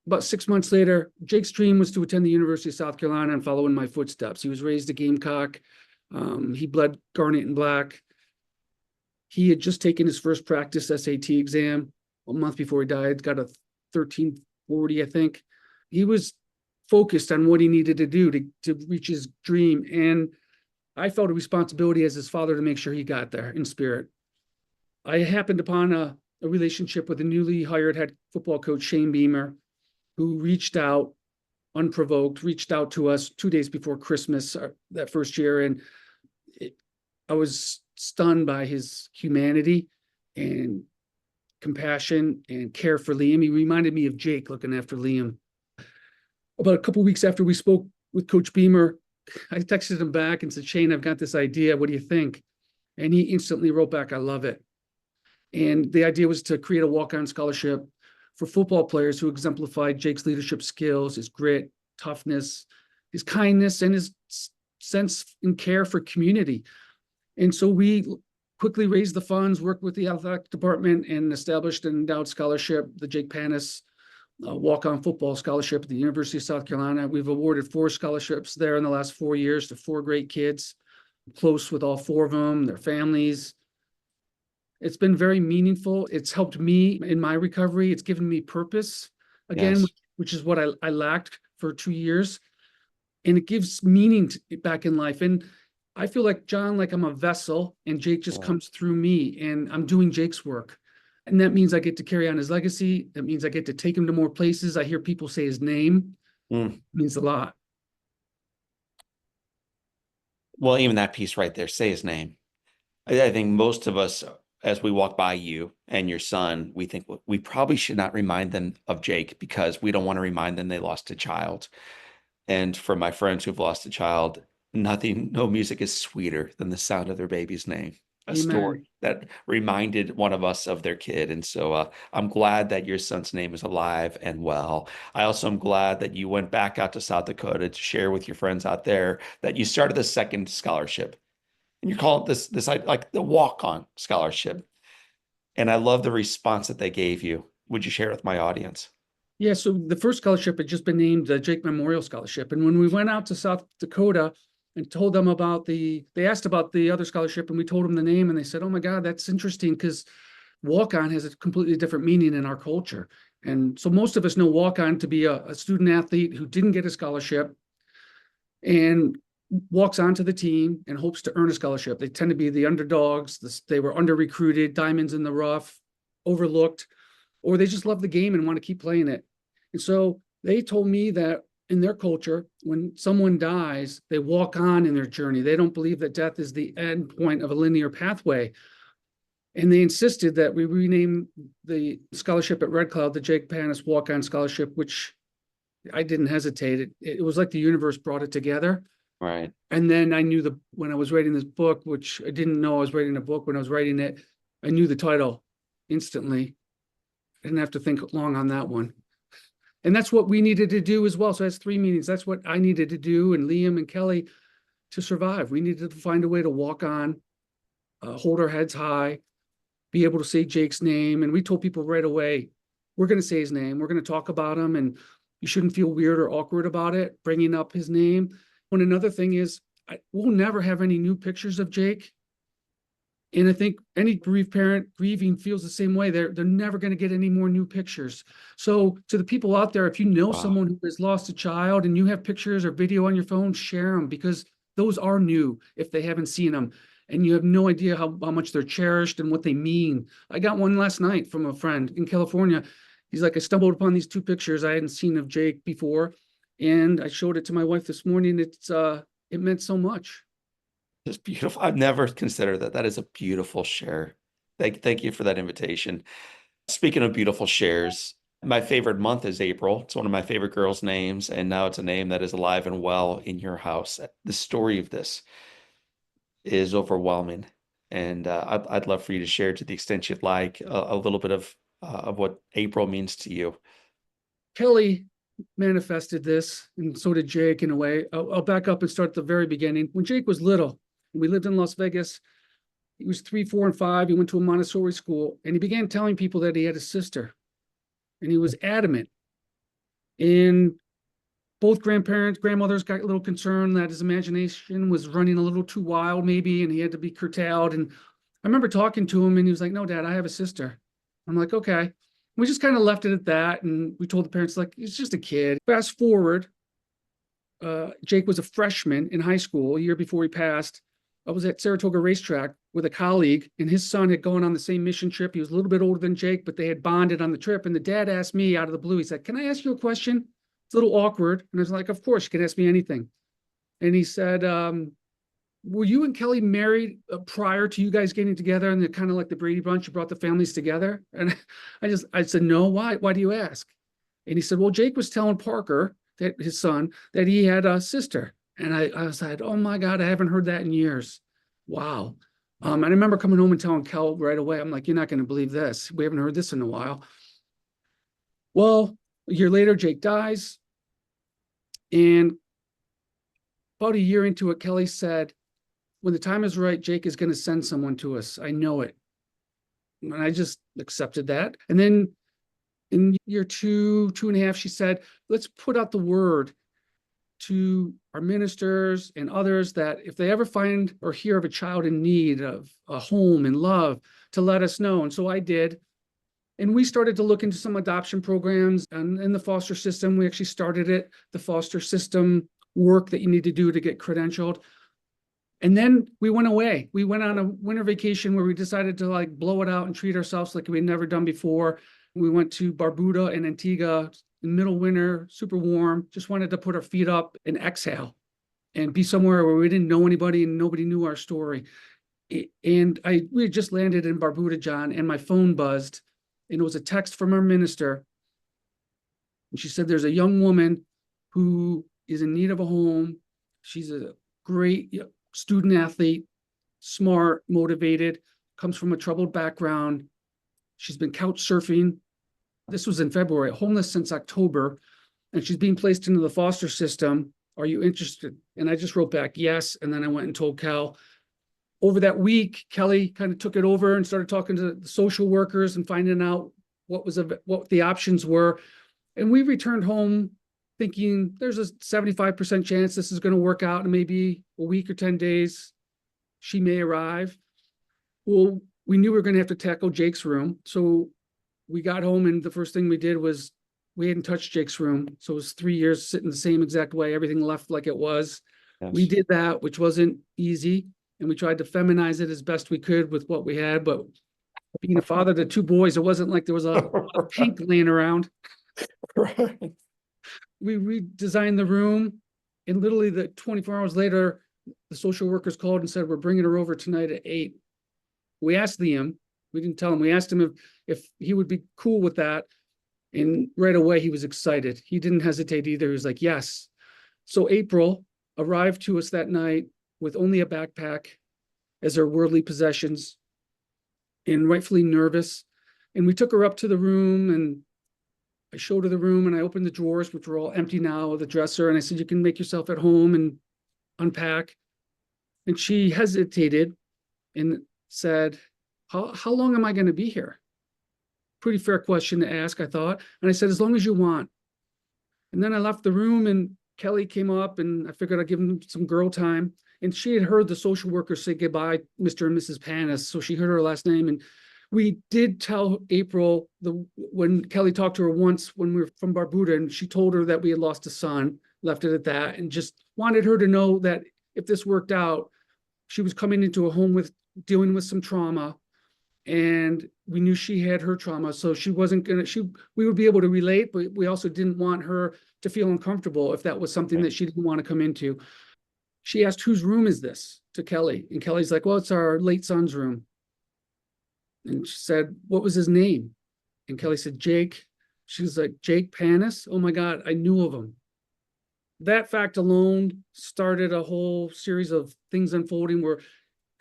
about 6 months later, Jake's dream was to attend the University of South Carolina and follow in my footsteps. He was raised a Gamecock. He bled garnet and black. He had just taken his first practice SAT exam a month before he died, got a 1340, I think. He was focused on what he needed to do to reach his dream. And I felt a responsibility as his father to make sure he got there in spirit. I happened upon a relationship with a newly hired head football coach, Shane Beamer, who reached out unprovoked, reached out to us 2 days before Christmas that first year. And I was stunned by his humanity and compassion and care for Liam. He reminded me of Jake looking after Liam. About a couple of weeks after we spoke with Coach Beamer, I texted him back and said, Shane, I've got this idea. What do you think? And he instantly wrote back, I love it. And the idea was to create a walk-on scholarship for football players who exemplified Jake's leadership skills, his grit, toughness, his kindness, and his sense and care for community. And so we quickly raised the funds, worked with the athletic department, and established an endowed scholarship, the Jake Panus walk-on football scholarship at the University of South Carolina. We've awarded 4 scholarships there in the last 4 years to 4 great kids, close with all 4 of them, their families. It's been very meaningful. It's helped me in my recovery. It's given me purpose again, Yes. which is what I lacked for 2 years. And it gives meaning back in life. And I feel like, John, like I'm a vessel and Jake just Yeah. comes through me and I'm doing Jake's work. And that means I get to carry on his legacy. That means I get to take him to more places. I hear people say his name. It means a lot. Well, even that piece right there, say his name. I think most of us, as we walk by you and your son, we think we probably should not remind them of Jake because we don't want to remind them they lost a child. And for my friends who've lost a child, nothing, no music is sweeter than the sound of their baby's name. A story Amen. that reminded one of us of their kid. And so I'm glad that your son's name is alive and well. I also am glad that you went back out to South Dakota to share with your friends out there that you started the second scholarship. And you call it this like the walk-on scholarship. And I love the response that they gave you. Would you share it with my audience? Yeah, so the first scholarship had just been named the Jake Memorial Scholarship. And when we went out to South Dakota and told them about they asked about the other scholarship and we told them the name and they said, oh my God, that's interesting because walk-on has a completely different meaning in our culture. And so most of us know walk-on to be a student athlete who didn't get a scholarship and walks onto the team and hopes to earn a scholarship. They tend to be the underdogs. They were under-recruited, diamonds in the rough, overlooked, or they just love the game and want to keep playing it. And so they told me that in their culture, when someone dies, they walk on in their journey. They don't believe that death is the end point of a linear pathway. And they insisted that we rename the scholarship at Red Cloud the Jake Panus Walk-On Scholarship, which I didn't hesitate. It was like the universe brought it together. Right. And then I knew when I was writing this book, which I didn't know I was writing a book when I was writing it, I knew the title instantly. I didn't have to think long on that one. And that's what we needed to do as well. So that's 3 meetings. That's what I needed to do, and Liam and Kelly, to survive. We needed to find a way to walk on, hold our heads high, be able to say Jake's name. And we told people right away, we're going to say his name. We're going to talk about him, and you shouldn't feel weird or awkward about it, bringing up his name. And another thing is, we'll never have any new pictures of Jake. And I think any bereaved parent grieving feels the same way. They're never going to get any more new pictures. So to the people out there, if you know someone who has lost a child and you have pictures or video on your phone, share them, because those are new if they haven't seen them. And you have no idea how much they're cherished and what they mean. I got one last night from a friend in California. He's like, I stumbled upon these 2 pictures I hadn't seen of Jake before. And I showed it to my wife this morning. It meant so much. It's beautiful. I've never considered that. That is a beautiful share. Thank you for that invitation. Speaking of beautiful shares, my favorite month is April. It's one of my favorite girls' names, and now it's a name that is alive and well in your house. The story of this is overwhelming, and I'd love for you to share, to the extent you'd like, a little bit of what April means to you. Kelly manifested this, and so did Jake in a way. I'll back up and start at the very beginning. When Jake was little, we lived in Las Vegas. He was 3, 4, and 5. He went to a Montessori school, and he began telling people that he had a sister, and he was adamant. And both grandmothers got a little concerned that his imagination was running a little too wild, maybe, and he had to be curtailed. And I remember talking to him, and he was like, "No, Dad, I have a sister." I'm like, "Okay." We just kind of left it at that, and we told the parents, like, it's just a kid. Fast forward, Jake was a freshman in high school a year before he passed. I was at Saratoga Racetrack with a colleague, and his son had gone on the same mission trip. He was a little bit older than Jake, but they had bonded on the trip. And the dad asked me out of the blue, he said, "Can I ask you a question?" It's a little awkward. And I was like, "Of course, you can ask me anything." And he said, "Were you and Kelly married prior to you guys getting together?" And they're kind of like the Brady Bunch, you brought the families together. And I said, "No, why? Why do you ask?" And he said, "Well, Jake was telling Parker, that his son, that he had a sister." And I was like, "Oh my God, I haven't heard that in years." Wow. And I remember coming home and telling Kel right away, I'm like, "You're not going to believe this. We haven't heard this in a while." Well, a year later, Jake dies. And about a year into it, Kelly said, "When the time is right, Jake is going to send someone to us. I know it." And I just accepted that. And then in year 2, 2.5, she said, "Let's put out the word to our ministers and others that if they ever find or hear of a child in need of a home and love, to let us know." And so I did. And we started to look into some adoption programs and in the foster system. We actually started it, the foster system work that you need to do to get credentialed. And then we went away. We went on a winter vacation where we decided to like blow it out and treat ourselves like we'd never done before. We went to Barbuda and Antigua in middle winter, super warm, just wanted to put our feet up and exhale and be somewhere where we didn't know anybody and nobody knew our story. And we had just landed in Barbuda, John, and my phone buzzed, and it was a text from our minister. And she said, there's a young woman who is in need of a home. She's a great student athlete, smart, motivated, comes from a troubled background. She's been couch surfing. This was in February, homeless since October, and she's being placed into the foster system. Are you interested? And I just wrote back, yes. And then I went and told Cal. Over that week, Kelly kind of took it over and started talking to the social workers and finding out what the options were. And we returned home thinking there's a 75% chance this is going to work out in maybe a week or 10 days. She may arrive. Well, we knew we were going to have to tackle Jake's room. So we got home and the first thing we did was we hadn't touched Jake's room. So it was 3 years sitting the same exact way. Everything left like it was. Yes. We did that, which wasn't easy. And we tried to feminize it as best we could with what we had. But being a father to two boys, it wasn't like there was a pink laying around. Right. We redesigned the room, and literally the 24 hours later, the social workers called and said, we're bringing her over tonight at 8. We asked Liam, we didn't tell him, we asked him if he would be cool with that. And right away, he was excited. He didn't hesitate either. He was like, yes. So April arrived to us that night with only a backpack as her worldly possessions and rightfully nervous. And we took her up to the room and I showed her the room and I opened the drawers, which were all empty now, of the dresser. And I said, you can make yourself at home and unpack. And she hesitated and said, how long am I going to be here? Pretty fair question to ask, I thought. And I said, as long as you want. And then I left the room and Kelly came up and I figured I'd give him some girl time. And she had heard the social worker say goodbye, Mr. and Mrs. Panus. So she heard her last name. And we did tell April when Kelly talked to her once when we were from Barbuda, and she told her that we had lost a son, left it at that, and just wanted her to know that if this worked out, she was coming into a home dealing with some trauma. And we knew she had her trauma. So she wasn't going to, we would be able to relate, but we also didn't want her to feel uncomfortable if that was something that she didn't want to come into. She asked, whose room is this, to Kelly? And Kelly's like, well, it's our late son's room. And she said, what was his name? And Kelly said, Jake. She was like, Jake Panus? Oh my God, I knew of him. That fact alone started a whole series of things unfolding where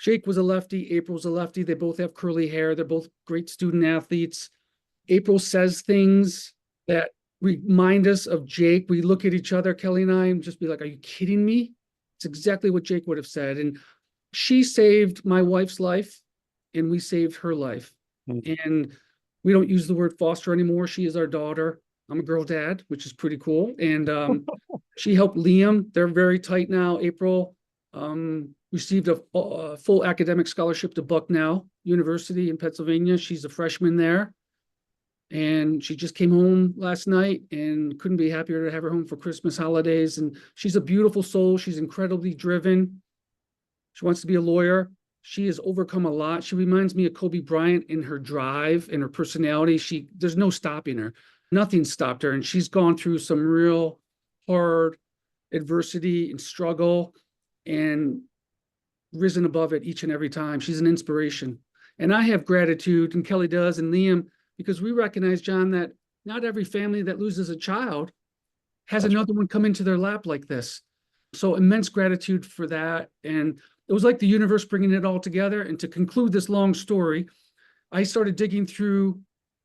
Jake was a lefty, April was a lefty. They both have curly hair. They're both great student athletes. April says things that remind us of Jake. We look at each other, Kelly and I, and just be like, are you kidding me? It's exactly what Jake would have said. And she saved my wife's life and we saved her life. And we don't use the word foster anymore. She is our daughter. I'm a girl dad, which is pretty cool. And she helped Liam. They're very tight now. April received a full academic scholarship to Bucknell University in Pennsylvania. She's a freshman there. And she just came home last night and couldn't be happier to have her home for Christmas holidays. And she's a beautiful soul. She's incredibly driven. She wants to be a lawyer. She has overcome a lot. She reminds me of Kobe Bryant in her drive and her personality. There's no stopping her. Nothing stopped her. And she's gone through some real hard adversity and struggle and risen above it each and every time. She's an inspiration. And I have gratitude, and Kelly does, and Liam, because we recognize, John, that not every family that loses a child has another one come into their lap like this. So immense gratitude for that. And it was like the universe bringing it all together. And to conclude this long story, I started digging through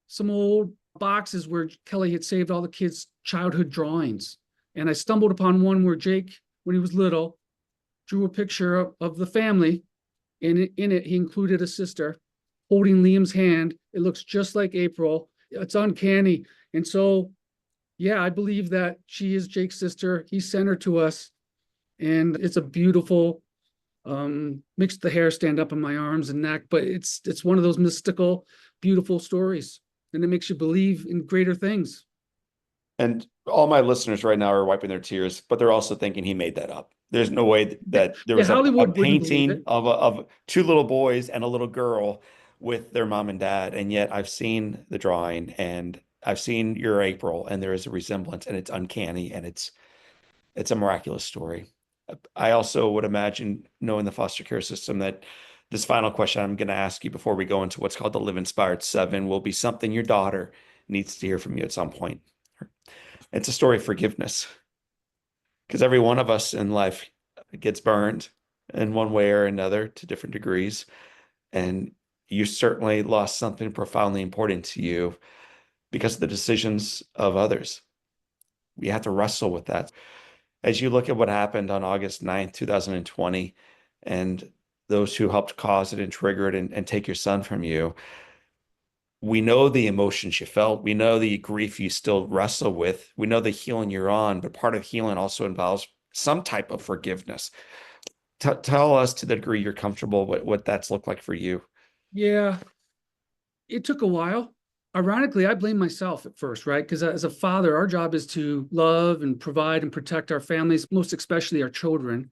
some old boxes where Kelly had saved all the kids' childhood drawings. And I stumbled upon one where Jake, when he was little, drew a picture of the family. And in it, he included a sister holding Liam's hand. It looks just like April. It's uncanny. And so, yeah, I believe that she is Jake's sister. He sent her to us. And it's a beautiful, makes the hair stand up on my arms and neck, but it's one of those mystical, beautiful stories. And it makes you believe in greater things. And all my listeners right now are wiping their tears, but they're also thinking he made that up. There's no way that there Yeah, was a Hollywood wouldn't believe painting it. of two little boys and a little girl with their mom and dad. And yet I've seen the drawing and I've seen your April, and there is a resemblance, and it's uncanny, and it's a miraculous story. I also would imagine, knowing the foster care system, that this final question I'm going to ask you before we go into what's called the Live Inspired Seven will be something your daughter needs to hear from you at some point. It's a story of forgiveness, because every one of us in life gets burned in one way or another to different degrees. And you certainly lost something profoundly important to you because of the decisions of others. We have to wrestle with that. As you look at what happened on August 9th, 2020, and those who helped cause it and trigger it and take your son from you, we know the emotions you felt. We know the grief you still wrestle with. We know the healing you're on, but part of healing also involves some type of forgiveness. Tell us, to the degree you're comfortable, what that's looked like for you. Yeah, it took a while. Ironically, I blame myself at first, right? Because as a father, our job is to love and provide and protect our families, most especially our children.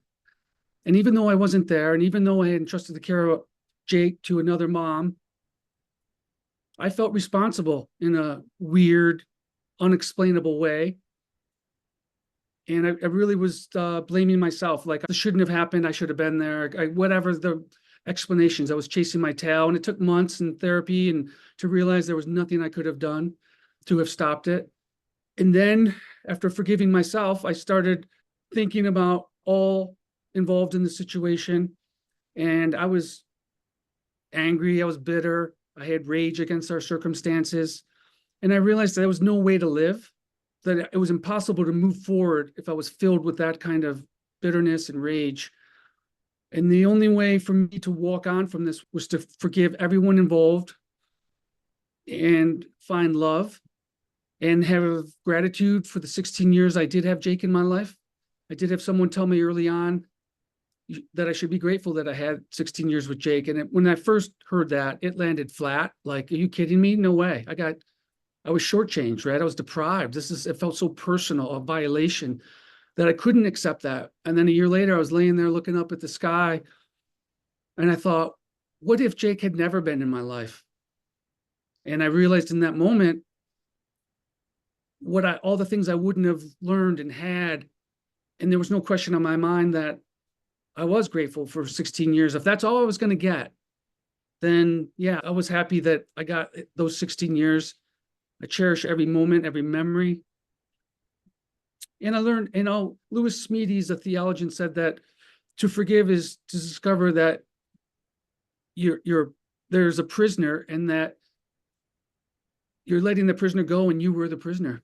And even though I wasn't there, and even though I had entrusted the care of Jake to another mom, I felt responsible in a weird, unexplainable way. And I really was blaming myself. Like, this shouldn't have happened. I should have been there. Whatever the explanations, I was chasing my tail. And it took months in therapy and to realize there was nothing I could have done to have stopped it. And then after forgiving myself, I started thinking about all involved in the situation. And I was angry. I was bitter. I had rage against our circumstances. And I realized there was no way to live, that it was impossible to move forward if I was filled with that kind of bitterness and rage. And the only way for me to walk on from this was to forgive everyone involved and find love and have gratitude for the 16 years I did have Jake in my life. I did have someone tell me early on that I should be grateful that I had 16 years with Jake. And when I first heard that, it landed flat. Like, are you kidding me? No way. I was shortchanged, right? I was deprived. It felt so personal, a violation, that I couldn't accept that. And then a year later, I was laying there looking up at the sky, and I thought, what if Jake had never been in my life? And I realized in that moment all the things I wouldn't have learned and had. And there was no question on my mind that I was grateful for 16 years. If that's all I was going to get, then yeah, I was happy that I got those 16 years. I cherish every moment, every memory. And I learned, Lewis Smedes, a theologian, said that to forgive is to discover that there's a prisoner, and that you're letting the prisoner go and you were the prisoner.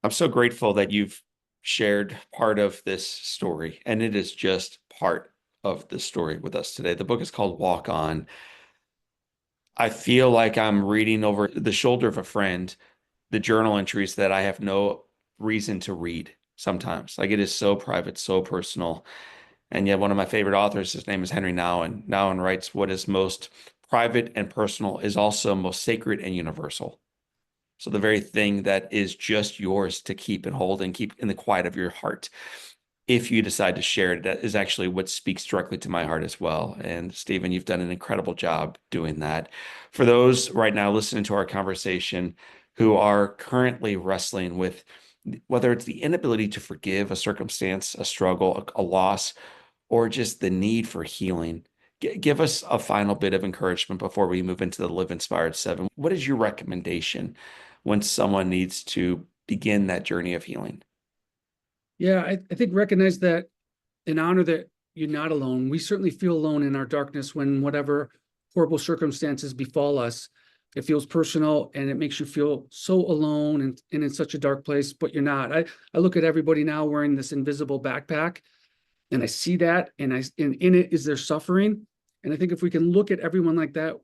I'm so grateful that you've shared part of this story, and it is just part of the story with us today. The book is called Walk On. I feel like I'm reading over the shoulder of a friend the journal entries that I have no reason to read sometimes. Like, it is so private, so personal. And yet one of my favorite authors, his name is Henry Nouwen. Nouwen writes, what is most private and personal is also most sacred and universal. So the very thing that is just yours to keep and hold and keep in the quiet of your heart, if you decide to share it, that is actually what speaks directly to my heart as well. And Stephen, you've done an incredible job doing that. For those right now listening to our conversation who are currently wrestling with whether it's the inability to forgive a circumstance, a struggle, a loss, or just the need for healing, give us a final bit of encouragement before we move into the Live Inspired Seven. What is your recommendation when someone needs to begin that journey of healing? Yeah, I think recognize that and honor that you're not alone. We certainly feel alone in our darkness when whatever horrible circumstances befall us. It feels personal and it makes you feel so alone and in such a dark place, but you're not. I look at everybody now wearing this invisible backpack, and I see that, and in it is their suffering. And I think if we can look at everyone like that,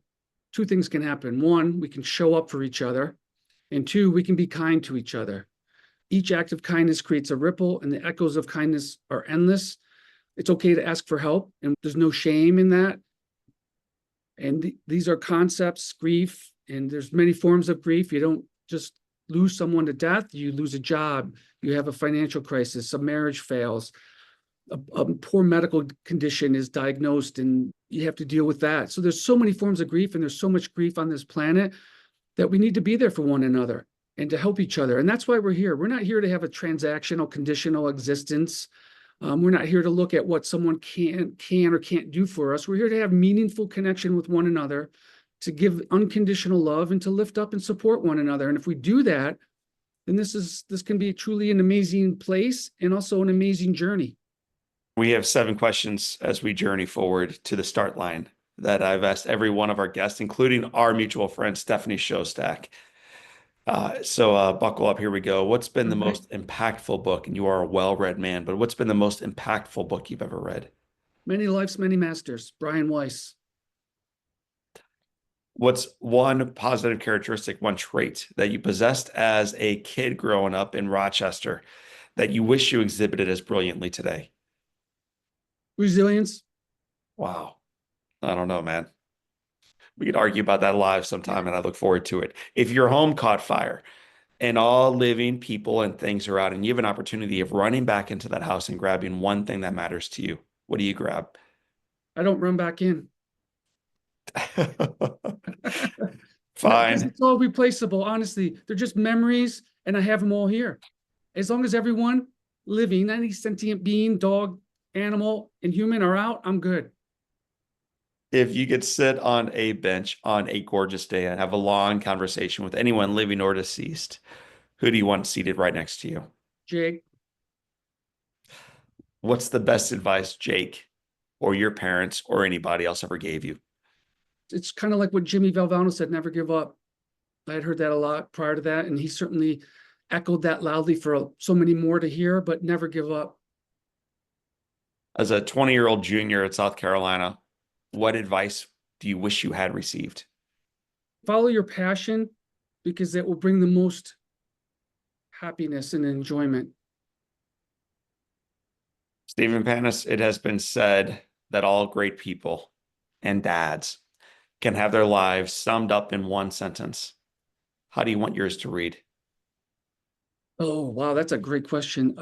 two things can happen. One, we can show up for each other. And two, we can be kind to each other. Each act of kindness creates a ripple, and the echoes of kindness are endless. It's okay to ask for help, and there's no shame in that. And these are concepts, grief, and there's many forms of grief. You don't just lose someone to death. You lose a job. You have a financial crisis. A marriage fails. a poor medical condition is diagnosed and you have to deal with that. So there's so many forms of grief, and there's so much grief on this planet that we need to be there for one another and to help each other. And that's why we're here. We're not here to have a transactional, conditional existence. We're not here to look at what someone can or can't do for us. We're here to have meaningful connection with one another, to give unconditional love, and to lift up and support one another. And if we do that, then this can be truly an amazing place and also an amazing journey. We have 7 questions as we journey forward to the start line that I've asked every one of our guests, including our mutual friend, Stephanie Shostak. So buckle up. Here we go. What's been the most impactful book? And you are a well-read man, but what's been the most impactful book you've ever read? Many Lives, Many Masters, Brian Weiss. What's one positive characteristic, one trait that you possessed as a kid growing up in Rochester that you wish you exhibited as brilliantly today? Resilience. Wow. I don't know, man. We could argue about that live sometime, and I look forward to it. If your home caught fire and all living people and things are out, and you have an opportunity of running back into that house and grabbing one thing that matters to you, what do you grab? I don't run back in. Fine. It's all replaceable. Honestly, they're just memories, and I have them all here. As long as everyone living, any sentient being, dog, animal, and human are out, I'm good. If you could sit on a bench on a gorgeous day and have a long conversation with anyone living or deceased, who do you want seated right next to you? Jake. What's the best advice Jake or your parents or anybody else ever gave you? It's kind of like what Jimmy Valvano said, never give up. I had heard that a lot prior to that, and he certainly echoed that loudly for so many more to hear, but never give up. As a 20-year-old junior at South Carolina, what advice do you wish you had received? Follow your passion, because that will bring the most happiness and enjoyment. Stephen Panus, it has been said that all great people and dads can have their lives summed up in one sentence. How do you want yours to read? Oh, wow, that's a great question.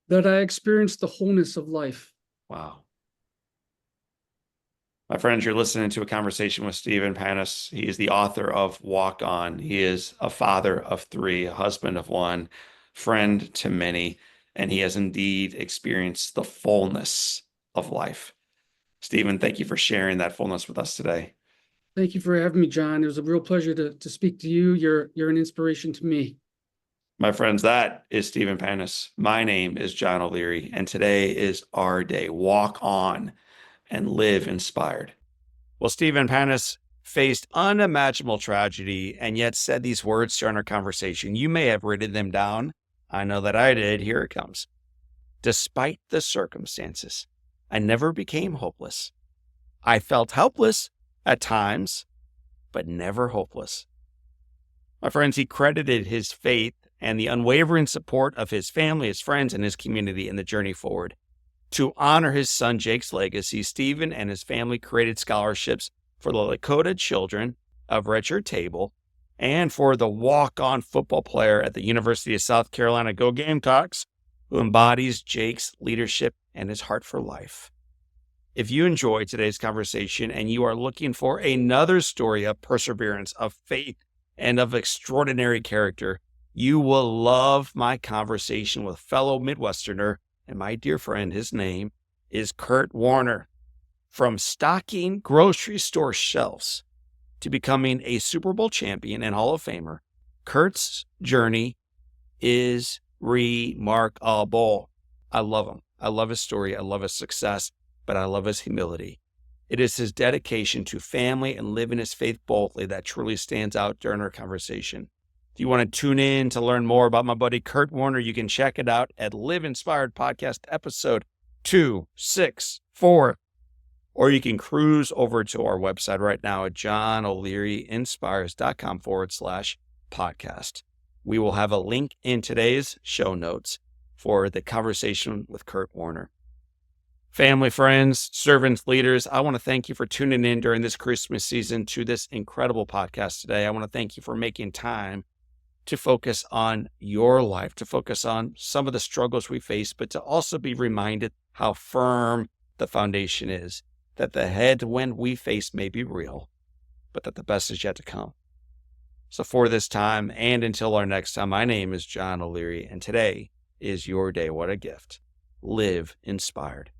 That I experienced the wholeness of life. Wow. My friends, you're listening to a conversation with Stephen Panus. He is the author of Walk On. He is a father of 3, a husband of 1, friend to many, and he has indeed experienced the fullness of life. Stephen, thank you for sharing that fullness with us today. Thank you for having me, John. It was a real pleasure to speak to you. You're an inspiration to me. My friends, that is Stephen Panus. My name is John O'Leary, and today is our day. Walk on and live inspired. Well, Stephen Panus faced unimaginable tragedy and yet said these words during our conversation. You may have written them down. I know that I did. Here it comes. Despite the circumstances, I never became hopeless. I felt helpless at times, but never hopeless. My friends, he credited his faith and the unwavering support of his family, his friends, and his community in the journey forward. To honor his son Jake's legacy, Stephen and his family created scholarships for the Lakota children of Red Shirt Table and for the walk-on football player at the University of South Carolina, Go Gamecocks, who embodies Jake's leadership and his heart for life. If you enjoyed today's conversation and you are looking for another story of perseverance, of faith, and of extraordinary character, you will love my conversation with fellow Midwesterner and my dear friend. His name is Kurt Warner. From stocking grocery store shelves to becoming a Super Bowl champion and Hall of Famer, Kurt's journey is remarkable. I love him. I love his story. I love his success, but I love his humility. It is his dedication to family and living his faith boldly that truly stands out during our conversation. If you want to tune in to learn more about my buddy Kurt Warner, you can check it out at Live Inspired Podcast episode 264. Or you can cruise over to our website right now at johnolearyinspires.com/podcast. We will have a link in today's show notes for the conversation with Kurt Warner. Family, friends, servants, leaders, I want to thank you for tuning in during this Christmas season to this incredible podcast today. I want to thank you for making time to focus on your life, to focus on some of the struggles we face, but to also be reminded how firm the foundation is, that the headwind we face may be real, but that the best is yet to come. So for this time and until our next time, my name is John O'Leary, and today is your day. What a gift. Live inspired.